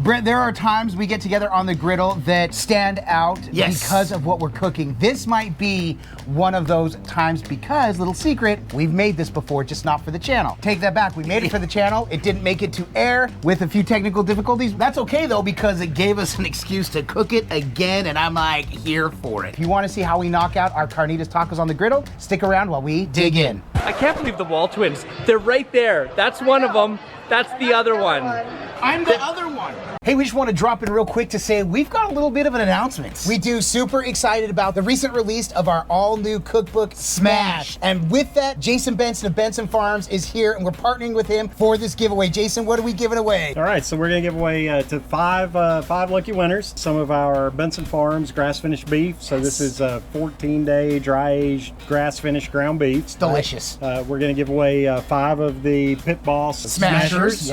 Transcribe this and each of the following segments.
Brent, there are times we get together on the griddle that stand out because of what we're cooking. This might be one of those times because, little secret, we've made this before, just not for the channel. Take that back, we made it for the channel. It didn't make it to air with a few technical difficulties. That's okay though, because it gave us an excuse to cook it again, and I'm like, here for it. If you want to see how we knock out our carnitas tacos on the griddle, stick around while we dig in. I can't believe the WALTWINS. They're right there. That's one of them. That's the other one. I'm the other one. Hey, we just want to drop in real quick to say we've got a little bit of an announcement. We do. Super excited about the recent release of our all-new cookbook, Smash. And with that, Jason Benson of Benson Farms is here, and we're partnering with him for this giveaway. Jason, what are we giving away? All right, so we're going to give away to five lucky winners some of our Benson Farms grass-finished beef. So this is a 14-day dry-aged grass-finished ground beef. It's delicious. We're going to give away 5 of the Pit Boss Smashers.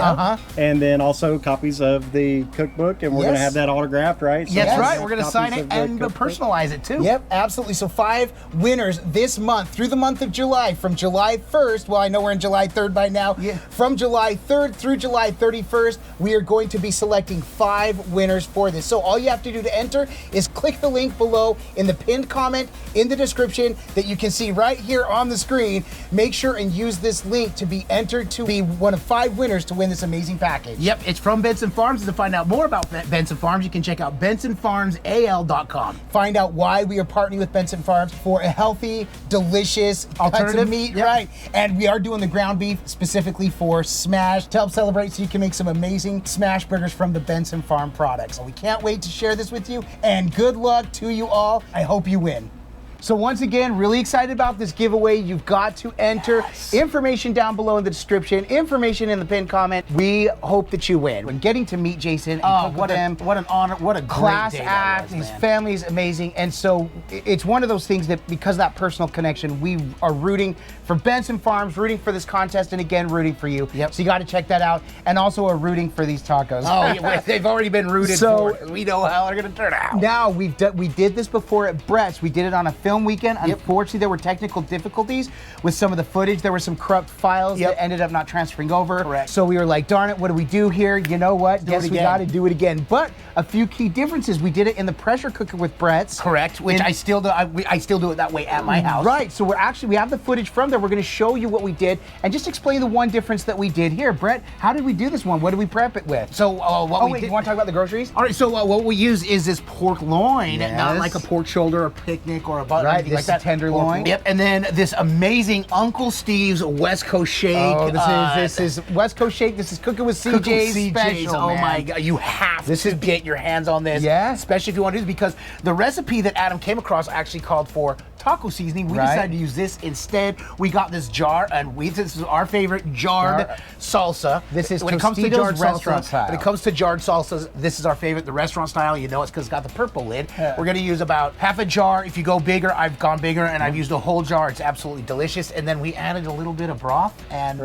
And then also copies of the cookbook, and we're going to have that autographed, right? So that's right. We're going to sign it and personalize it too. Yep, absolutely. So 5 winners this month through the month of July, from July 1st. Well, I know we're in July 3rd by now. Yeah. From July 3rd through July 31st, we are going to be selecting 5 winners for this. So all you have to do to enter is click the link below in the pinned comment in the description that you can see right here on the screen. Make sure and use this link to be entered to be one of 5 winners to win this amazing package. Yep, it's from Benson Farms. To find out more about Benson Farms, you can check out bensonfarmsal.com. Find out why we are partnering with Benson Farms for a healthy, delicious alternative meat, right? And we are doing the ground beef specifically for Smash to help celebrate, so you can make some amazing smash burgers from the Benson Farm products. We can't wait to share this with you, and good luck to you all. I hope you win. So once again, really excited about this giveaway. You've got to enter. Information down below in the description, information in the pinned comment. We hope that you win. When getting to meet Jason, what an honor, what a class act. His family is amazing. And so it's one of those things that, because of that personal connection, we are rooting for Benson Farms, rooting for this contest, and again, rooting for you. Yep. So you got to check that out. And also are rooting for these tacos. Oh, they've already been rooted for. We know how they're going to turn out. Now, we did this before at Brett's. We did it on a film weekend. Unfortunately, there were technical difficulties with some of the footage. There were some corrupt files that ended up not transferring over. Correct. So we were like, darn it, what do we do here? You know what? Guess we got to do it again. But a few key differences. We did it in the pressure cooker with Brett's. Correct. Which I still do. I still do it that way at my house. Right. So we have the footage from there. We're going to show you what we did and just explain the one difference that we did here. Brett, how did we do this one? What did we prep it with? So you want to talk about the groceries? All right. So what we use is this pork loin, not like a pork shoulder or picnic or a butter. Right. This like tenderloin. Yep, and then this amazing Uncle Steve's West Coast shake. Oh, this is West Coast shake. This is Cooking with CJ's special. Oh my God, you have to get your hands on this. Yeah, especially if you want to do this, because the recipe that Adam came across actually called for taco seasoning. We decided to use this instead. We got this jar, and this is our favorite jarred salsa. This is when it comes to jarred restaurant style. When it comes to jarred salsas, this is our favorite, the restaurant style. You know, it's because it's got the purple lid. We're going to use about half a jar. If you go bigger, I've gone bigger, and I've used a whole jar. It's absolutely delicious. And then we added a little bit of broth and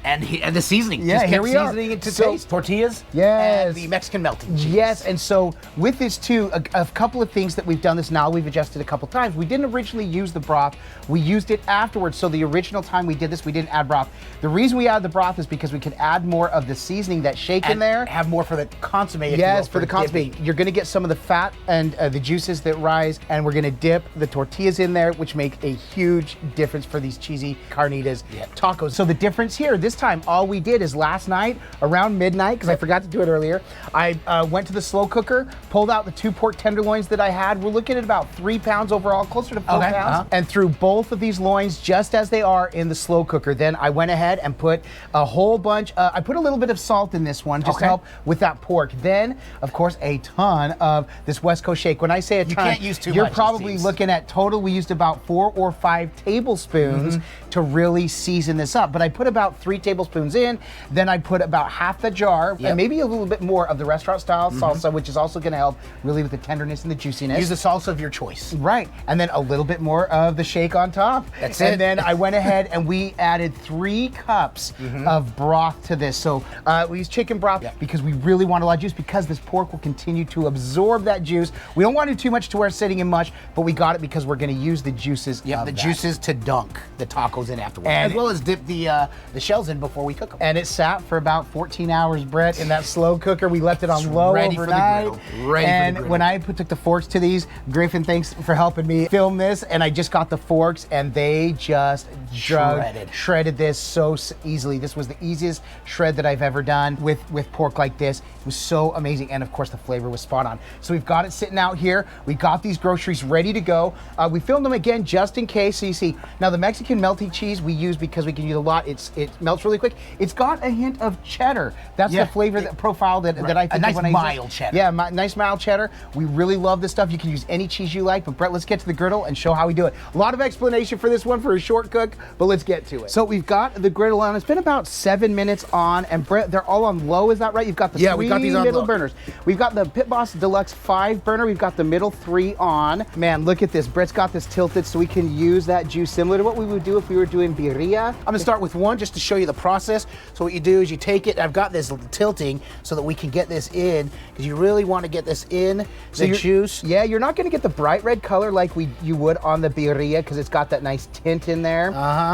and the seasoning. Yeah, here we are. Seasoning it to taste. Tortillas. Yes. And the Mexican melting cheese. Yes, and so with this too, a couple of things that we've done this now, we've adjusted a couple times. We didn't originally use the broth. We used it afterwards. So the original time we did this, we didn't add broth. The reason we added the broth is because we can add more of the seasoning, that shake in there. Have more for the consomme, if you will, for the consomme. You're gonna get some of the fat and the juices that rise, and we're gonna dip the tortillas in there, which make a huge difference for these cheesy carnitas tacos. So the difference here, this time, all we did is last night around midnight, because I forgot to do it earlier, I went to the slow cooker, pulled out the 2 pork tenderloins that I had. We're looking at about 3 pounds overall, closer to 4 pounds, and threw both of these loins just as they are in the slow cooker. Then I went ahead and put a whole bunch, I put a little bit of salt in this one just to help with that pork. Then, of course, a ton of this West Coast shake. When I say a ton, you can't use too much. You're probably looking at total, we used about 4 or 5 tablespoons to really season this up. But I put about 3 tablespoons in, then I put about half the jar, and maybe a little bit more of the restaurant style salsa, which is also going to help really with the tenderness and the juiciness. Use the salsa of your choice. Right, and then a little bit more of the shake on top. That's it. And then I went ahead and we added 3 cups of broth to this. So we use chicken broth because we really want a lot of juice, because this pork will continue to absorb that juice. We don't want to do too much to where it's sitting in much, but we got it because we're going to use the juices. The juices to dunk the tacos tacos in afterwards, And- as well as dip the shells in before we cook them. And it sat for about 14 hours, Brett, in that slow cooker. We left it on low ready for the overnight. griddle. Ready for the and griddle. when I took the forks to these, Griffin, thanks for helping me film this. And I just got the forks, and they just shredded this so easily. This was the easiest shred that I've ever done with pork like this. It was so amazing, and of course the flavor was spot on. So we've got it sitting out here. We got these groceries ready to go. We filmed them again just in case. So you see, now the Mexican melty cheese we use because we can use a lot. It melts really quick. It's got a hint of cheddar. That's the flavor profile that I think a nice of when I mild cheddar. Yeah, nice mild cheddar. We really love this stuff. You can use any cheese you like. But Brett, let's get to the griddle and show how we do it. A lot of explanation for this one for a short cook, but let's get to it. So we've got the griddle on. It's been about 7 minutes on, and Brett, they're all on low. Is that right? You've got the we three got these on middle low. burners. We've got the Pit Boss Deluxe 5 burner. We've got the middle 3 on. Man, look at this. Brett's got this tilted so we can use that juice similar to what we would do if we were doing birria. I'm gonna start with one just to show you the process. So what you do is you take it, I've got this tilting so that we can get this in, because you really want to get this in, the juice. Yeah, you're not gonna get the bright red color like you would on the birria because it's got that nice tint in there.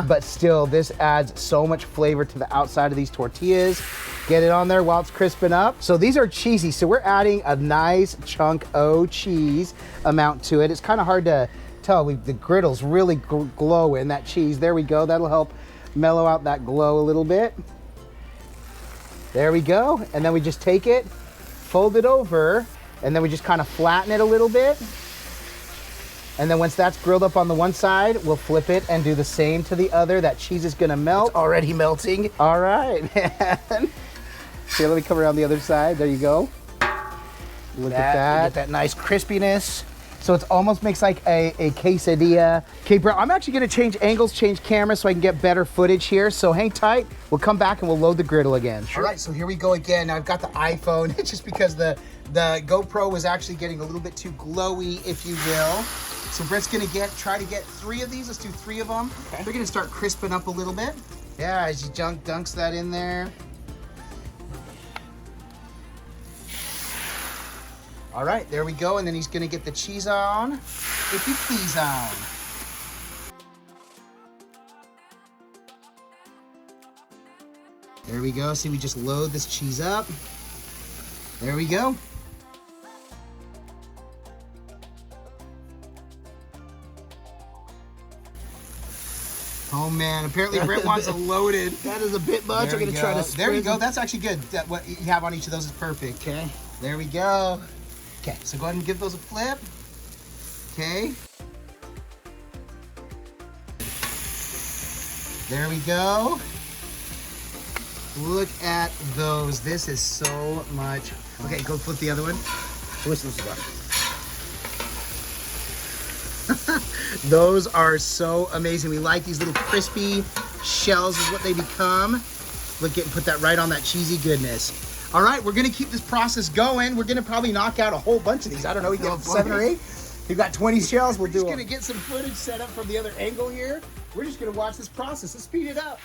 But still, this adds so much flavor to the outside of these tortillas. Get it on there while it's crisping up. So these are cheesy, so we're adding a nice chunk of cheese amount to it. It's kind of hard to tell. The griddle's really glowing, that cheese. There we go, that'll help mellow out that glow a little bit. There we go, and then we just take it, fold it over, and then we just kind of flatten it a little bit. And then once that's grilled up on the one side, we'll flip it and do the same to the other. That cheese is gonna melt. It's already melting. All right, man. Here, let me come around the other side. There you go. Look at that. Get that nice crispiness. So it almost makes like a quesadilla. Okay, bro, I'm actually gonna change angles, change cameras so I can get better footage here. So hang tight. We'll come back and we'll load the griddle again. All right, so here we go again. Now I've got the iPhone. It's just because the GoPro was actually getting a little bit too glowy, if you will. So Brett's gonna try to get 3 of these. Let's do 3 of them. Okay. They're gonna start crisping up a little bit. Yeah, as you dunks that in there. All right, there we go. And then he's gonna get the cheese on. If you please on. There we go. See, we just load this cheese up. There we go. Oh man, apparently Brett wants a loaded. That is a bit much. I'm gonna try to spread There you go. them. That's actually good. What you have on each of those is perfect. Okay. There we go. Okay, so go ahead and give those a flip. Okay. There we go. Look at those. This is so much. Okay, go flip the other one. Which one's the Those are so amazing. We like these little crispy shells is what they become. Look at, put that right on that cheesy goodness. All right, we're gonna keep this process going. We're gonna probably knock out a whole bunch of these. I don't know, we got 7 or 8. We've got 20 shells. We're just gonna get some footage set up from the other angle here. We're just gonna watch this process. Let's speed it up.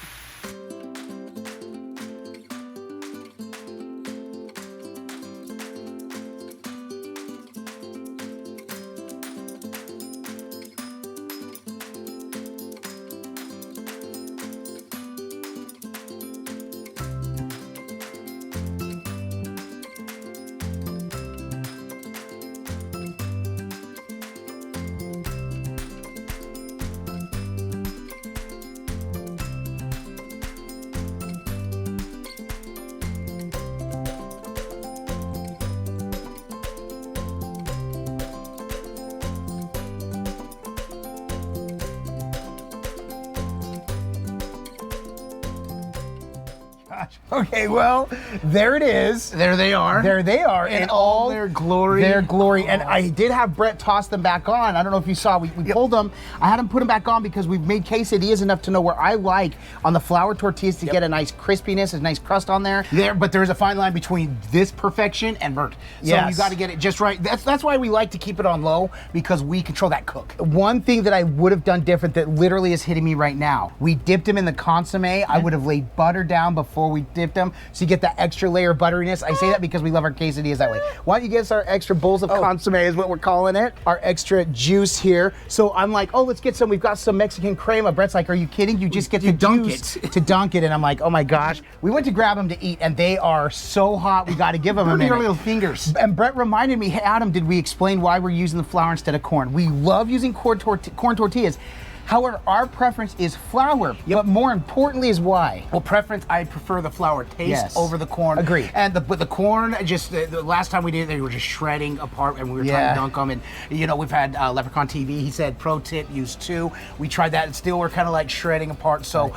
Okay, well, there it is. There they are. There they are. In all their glory. Their glory. And I did have Brett toss them back on. I don't know if you saw, we pulled them. I had him put them back on because we've made quesadillas enough to know where I like on the flour tortillas to get a nice crispiness, a nice crust on there. But there's a fine line between this perfection and burnt. So you got to get it just right. That's why we like to keep it on low, because we control that cook. One thing that I would have done different that literally is hitting me right now. We dipped them in the consomme. I would have laid butter down before we dipped them, so you get that extra layer of butteriness. I say that because we love our quesadillas that way. Why don't you give us our extra bowls of consomme is what we're calling it. Our extra juice here. So I'm like, oh, let's get some. We've got some Mexican crema. Brett's like, are you kidding? You just get the juice to dunk it. And I'm like, oh my gosh. We went to grab them to eat, and they are so hot. We got to give them a minute. Your little fingers. And Brett reminded me, hey, Adam, did we explain why we're using the flour instead of corn? We love using corn tortillas. However, our preference is flour, but more importantly is why? Well, preference, I prefer the flour taste over the corn. Agreed. And but the corn, just the last time we did it, they were just shredding apart, and we were trying to dunk them. And you know, we've had Leprechaun TV. He said, pro tip, use 2. We tried that, and still we're kind of like shredding apart. So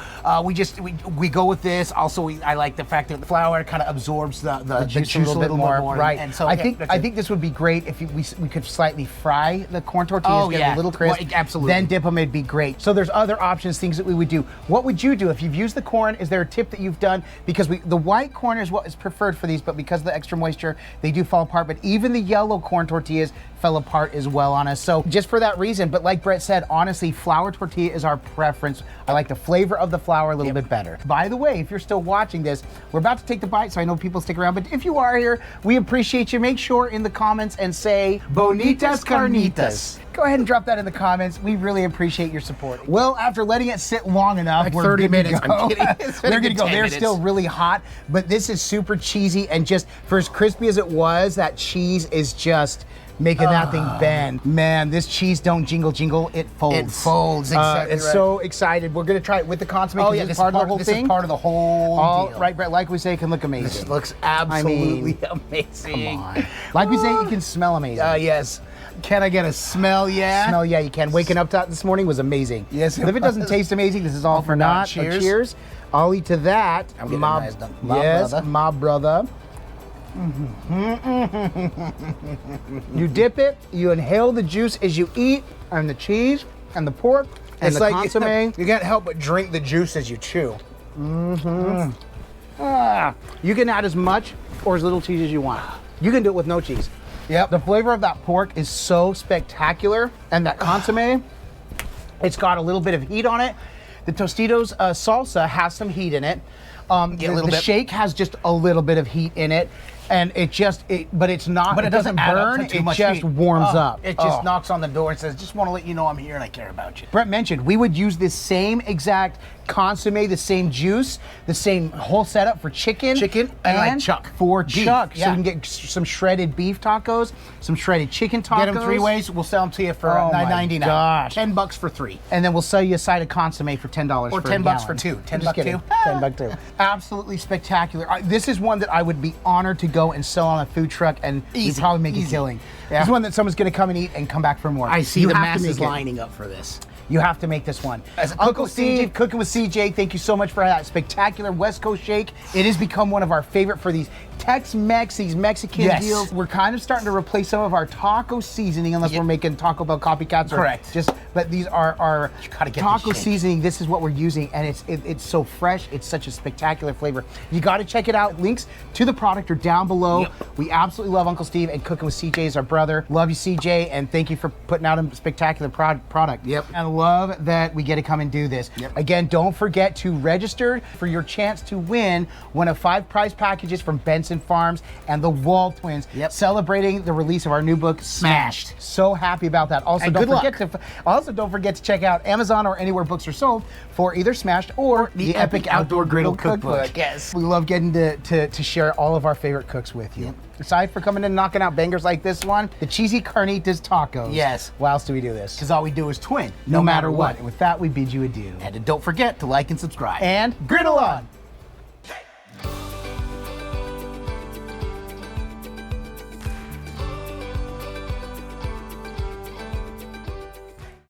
we go with this. Also, I like the fact that the flour kind of absorbs the juice a little bit more. Right. And so I think this would be great if we could slightly fry the corn tortillas, get a little crisp. Well, absolutely. Then dip them. It'd be great. So there's other options, things that we would do. What would you do if you've used the corn? Is there a tip that you've done? Because the white corn is what is preferred for these, but because of the extra moisture, they do fall apart. But even the yellow corn tortillas fell apart as well on us. So just for that reason, but like Brett said, honestly, flour tortilla is our preference. I like the flavor of the flour a little bit better. By the way, if you're still watching this, we're about to take the bite, so I know people stick around, but if you are here, we appreciate you. Make sure in the comments and say, Bonitas Carnitas. Go ahead and drop that in the comments. We really appreciate your support. Well, after letting it sit long enough, like we're 30 good minutes. to go. I'm kidding. We're good to go. They're still really hot, but this is super cheesy, and just for as crispy as it was, that cheese is just making that thing bend. Man, this cheese don't jingle, it folds. It folds, exactly. It's so excited. We're gonna try it with the consomme. Oh yeah, this is part of the whole thing. This is part of the whole deal. Right, Brett, like we say, it can look amazing. This looks absolutely amazing. Come on. Like we say, it can smell amazing. Yes. Can I get a smell? Yeah. Smell, yeah, you can. Waking up to that this morning was amazing. Yes, If it doesn't taste amazing, this is all for naught. Cheers. Cheers. I'll eat to that. I'm getting a nice dunk. My brother. You dip it, you inhale the juice as you eat, and the cheese, and the pork, and It's the consomme. You can't help but drink the juice as you chew. You can add as much or as little cheese as you want. You can do it with no cheese. Yep. The flavor of that pork is so spectacular, and that consomme, it's got a little bit of heat on it. The Tostitos salsa has some heat in it. The shake has just a little bit of heat in it, and but it's not. But it doesn't burn. It just warms up. It just knocks on the door and says, "Just want to let you know I'm here and I care about you." Brett mentioned we would use this same exact consomme, the same juice, the same whole setup for chicken, and like chuck. For Beef, chuck. So yeah. we can get some shredded beef tacos, some shredded chicken tacos. Get them 3 ways. We'll sell them to you for $9.99. Gosh. $10 for 3. And then we'll sell you a side of consomme for $10 Or for $10 a gallon. for 2. $10 Just kidding. too. $10 too. Absolutely spectacular. This is one that I would be honored to go and sell on a food truck, and we'd probably make a killing. Yeah. This is one that someone's going to come and eat and come back for more. I see You the have to masses make it. lining up for this. You have to make this one. As a Uncle Cook with Steve, CJ. Cooking with CJ, thank you so much for that spectacular West Coast shake. It has become one of our favorite for these Tex-Mex, these Mexican deals. We're kind of starting to replace some of our taco seasoning, unless we're making Taco Bell copycats. Correct. But these are our gotta get taco this shake. seasoning. This is what we're using, and it's so fresh. It's such a spectacular flavor. You got to check it out. Links to the product are down below. Yep. We absolutely love Uncle Steve, and Cooking with CJ is our brother. Love you, CJ, and thank you for putting out a spectacular product. Yep. And love that we get to come and do this. Yep. Again, don't forget to register for your chance to win one of 5 prize packages from Benson Farms and the WALTWINS, celebrating the release of our new book, Smashed. So happy about that. Also, And don't forget to check out Amazon or anywhere books are sold for either Smashed or the Epic Outdoor Griddle Cookbook. Yes. We love getting to share all of our favorite cooks with you. Aside from coming in and knocking out bangers like this one, the Cheesy Carnitas tacos. Yes. Why else do we do this? Because all we do is twin. No matter what. And with that, we bid you adieu. And don't forget to like and subscribe. And griddle on!